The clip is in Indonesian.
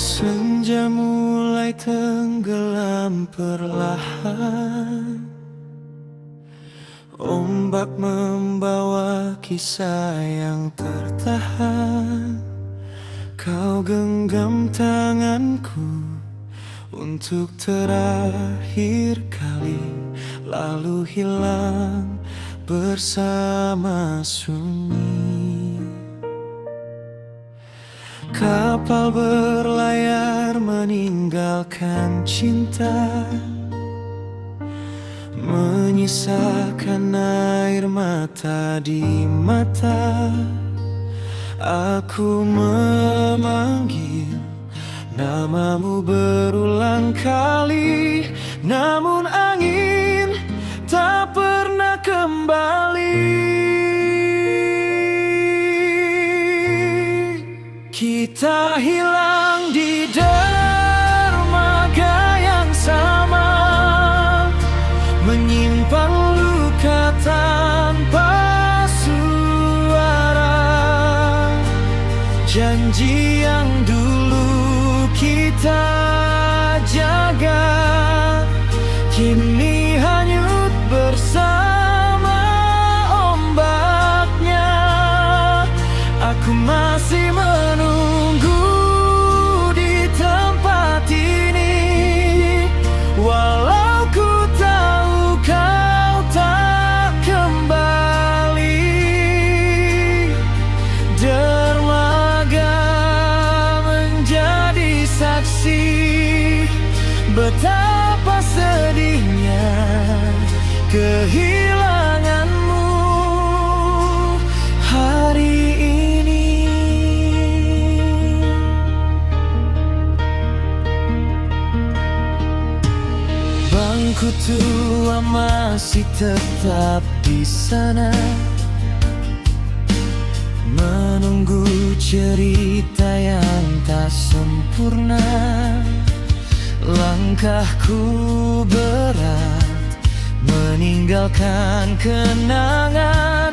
Senja mulai tenggelam perlahan, ombak membawa kisah yang tertahan. Kau genggam tanganku untuk terakhir kali, lalu hilang bersama sunyi. Kapal berlayar meninggalkan cinta, menyisakan air mata di mata. Aku memanggil namamu berulang kali, namun angin tak pernah kembali. Kita hilang di dermaga yang sama, menyimpan luka tanpa suara. Janji yang dulu kita jaga kini hanyut bersama ombaknya. Aku masih menunggu di tempat ini, walau ku tahu kau tak kembali. Dermaga menjadi saksi betapa sedihnya kehilanganmu hari ini. Bangku tua masih tetap di sana, menunggu cerita yang tak sempurna. Langkahku berat meninggalkan kenangan.